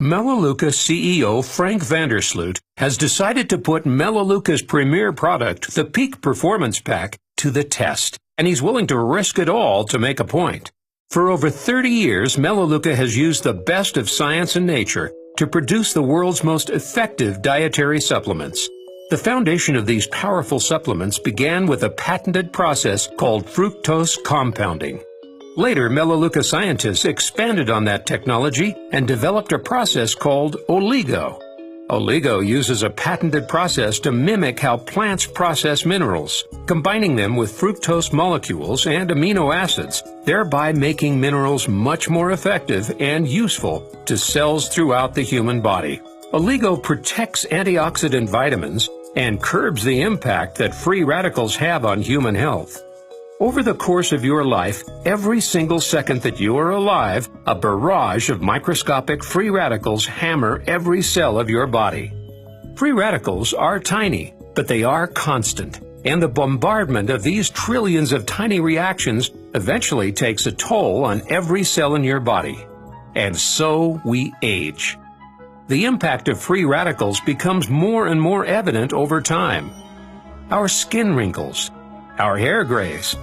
Melaleuca CEO Frank Vandersloot has decided to put Melaleuca's premier product, the Peak Performance Pack, to the test, and he's willing to risk it all to make a point. For over 30 years, Melaleuca has used the best of science and nature to produce the world's most effective dietary supplements. The foundation of these powerful supplements began with a patented process called fructose compounding. Later, Melaleuca scientists expanded on that technology and developed a process called oligo. Oligo uses a patented process to mimic how plants process minerals, combining them with fructose molecules and amino acids, thereby making minerals much more effective and useful to cells throughout the human body. Oligo protects antioxidant vitamins and curbs the impact that free radicals have on human health. Over the course of your life, every single second that you are alive, a barrage of microscopic free radicals hammer every cell of your body. Free radicals are tiny, but they are constant, and the bombardment of these trillions of tiny reactions eventually takes a toll on every cell in your body. And so we age. The impact of free radicals becomes more and more evident over time. Our skin wrinkles, our hair grays.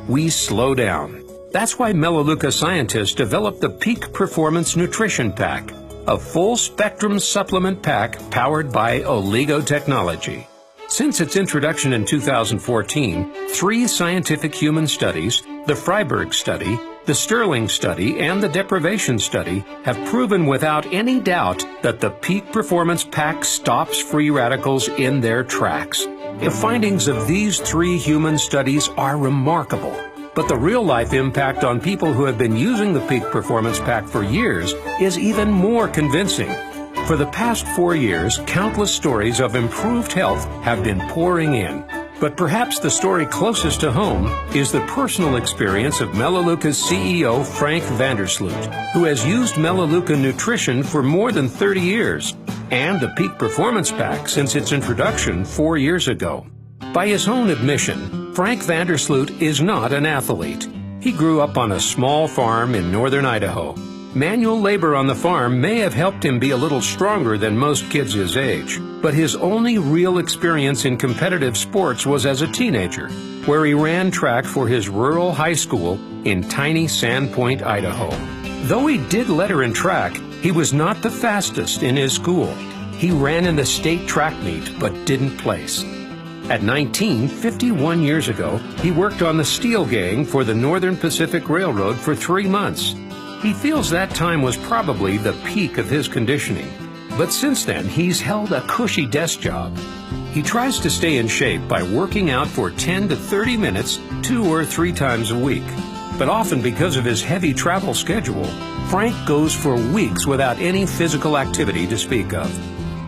We slow down. That's why Melaleuca scientists developed the Peak Performance Nutrition Pack, a full-spectrum supplement pack powered by oligo technology. Since its introduction in 2014, 3 scientific human studies, the Freiberg study, the Sterling study, and the deprivation study, have proven without any doubt that the Peak Performance Pack stops free radicals in their tracks. The findings of these 3 human studies are remarkable, but the real-life impact on people who have been using the Peak Performance Pack for years is even more convincing. For the past 4 years, countless stories of improved health have been pouring in. But perhaps the story closest to home is the personal experience of Melaleuca's CEO Frank Vandersloot, who has used Melaleuca nutrition for more than 30 years, and the Peak Performance Pack since its introduction 4 years ago. By his own admission, Frank Vandersloot is not an athlete. He grew up on a small farm in northern Idaho. Manual labor on the farm may have helped him be a little stronger than most kids his age, but his only real experience in competitive sports was as a teenager, where he ran track for his rural high school in tiny Sandpoint, Idaho. Though he did letter in track, he was not the fastest in his school. He ran in the state track meet but didn't place. At 19, 51 years ago, he worked on the steel gang for the Northern Pacific Railroad for 3 months. He feels that time was probably the peak of his conditioning. But since then, he's held a cushy desk job. He tries to stay in shape by working out for 10 to 30 minutes 2 or 3 times a week. But often because of his heavy travel schedule, Frank goes for weeks without any physical activity to speak of.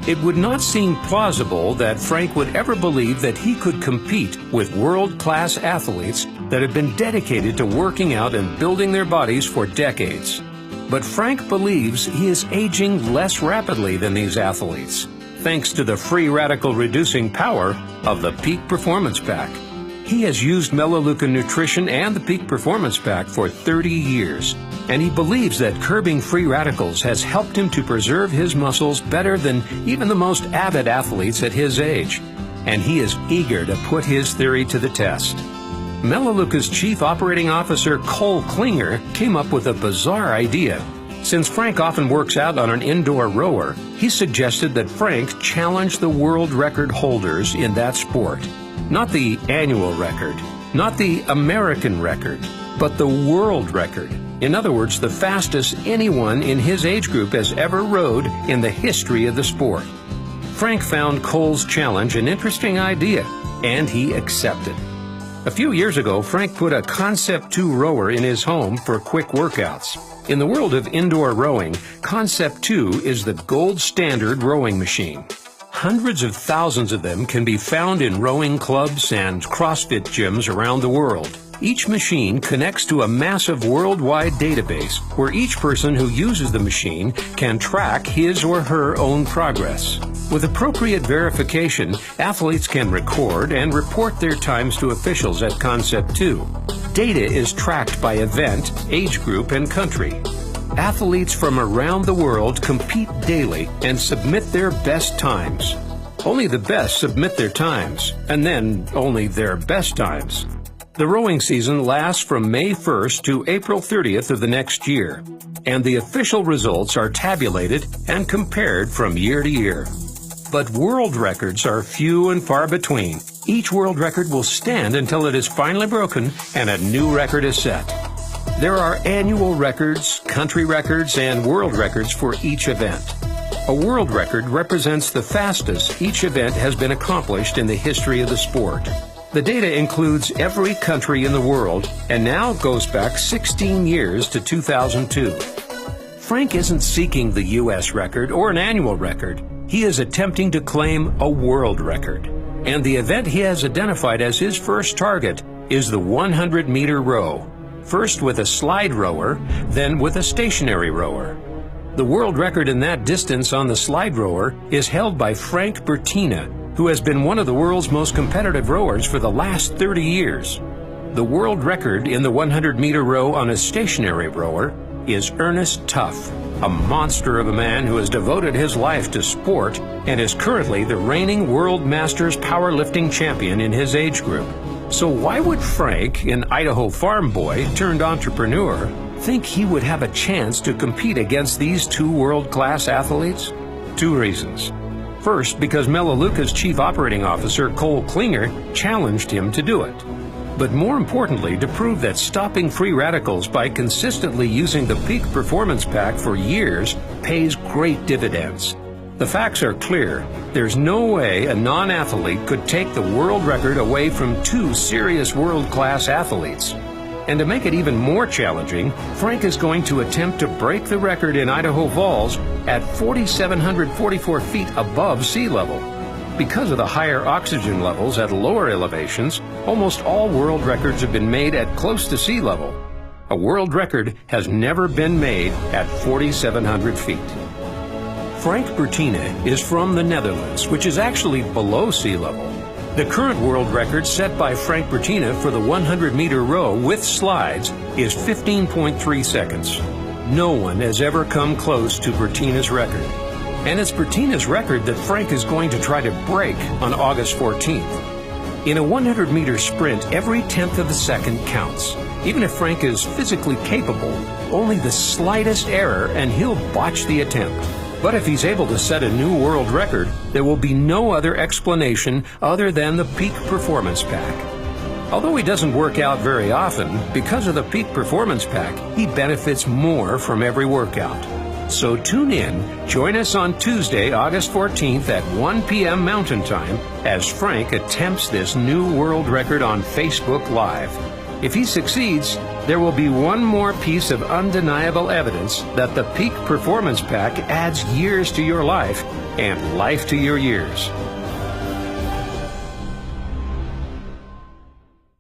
It would not seem plausible that Frank would ever believe that he could compete with world-class athletes that have been dedicated to working out and building their bodies for decades. But Frank believes he is aging less rapidly than these athletes, thanks to the free radical reducing power of the Peak Performance Pack. He has used Melaleuca nutrition and the Peak Performance Pack for 30 years, and he believes that curbing free radicals has helped him to preserve his muscles better than even the most avid athletes at his age, and he is eager to put his theory to the test. Melaleuca's Chief Operating Officer Cole Klinger came up with a bizarre idea. Since Frank often works out on an indoor rower, he suggested that Frank challenge the world record holders in that sport. Not the annual record, not the American record, but the world record. In other words, the fastest anyone in his age group has ever rode in the history of the sport. Frank found Cole's challenge an interesting idea, and he accepted. A few years ago, Frank put a Concept 2 rower in his home for quick workouts. In the world of indoor rowing, Concept 2 is the gold standard rowing machine. Hundreds of thousands of them can be found in rowing clubs and CrossFit gyms around the world. Each machine connects to a massive worldwide database where each person who uses the machine can track his or her own progress. With appropriate verification, athletes can record and report their times to officials at Concept 2. Data is tracked by event, age group, and country. athletes from around the world compete daily and submit their best times. Only the best submit their times, and then only their best times. The rowing season lasts from May 1st to April 30th of the next year, and the official results are tabulated and compared from year to year. But world records are few and far between. Each world record will stand until it is finally broken and a new record is set. There are annual records, country records, and world records for each event. A world record represents the fastest each event has been accomplished in the history of the sport. The data includes every country in the world and now goes back 16 years to 2002. Frank isn't seeking the U.S. record or an annual record. He is attempting to claim a world record. And the event he has identified as his first target is the 100-meter row. First with a slide rower, then with a stationary rower. The world record in that distance on the slide rower is held by Frank Bertina, who has been one of the world's most competitive rowers for the last 30 years. The world record in the 100-meter row on a stationary rower is Ernest Tuff, a monster of a man who has devoted his life to sport and is currently the reigning World Masters powerlifting champion in his age group. So why would Frank, an Idaho farm boy turned entrepreneur, think he would have a chance to compete against these two world-class athletes? Two reasons. First, because Mela chief operating officer Cole Klinger challenged him to do it. But more importantly, to prove that stopping free radicals by consistently using the Peak Performance Pack for years pays great dividends. The facts are clear. There's no way a non-athlete could take the world record away from two serious world-class athletes. And to make it even more challenging, Frank is going to attempt to break the record in Idaho Falls at 4,744 feet above sea level. Because of the higher oxygen levels at lower elevations, almost all world records have been made at close to sea level. A world record has never been made at 4,700 feet. Frank Bertina is from the Netherlands, which is actually below sea level. The current world record set by Frank Bertina for the 100-meter row with slides is 15.3 seconds. No one has ever come close to Bertina's record. And it's Bertina's record that Frank is going to try to break on August 14th. In a 100-meter sprint, every tenth of a second counts. Even if Frank is physically capable, only the slightest error and he'll botch the attempt. But if he's able to set a new world record, there will be no other explanation other than the Peak Performance Pack. Although he doesn't work out very often, because of the Peak Performance Pack, he benefits more from every workout. So tune in, join us on Tuesday, August 14th at 1 p.m. Mountain Time as Frank attempts this new world record on Facebook Live. If he succeeds, there will be one more piece of undeniable evidence that the Peak Performance Pack adds years to your life and life to your years.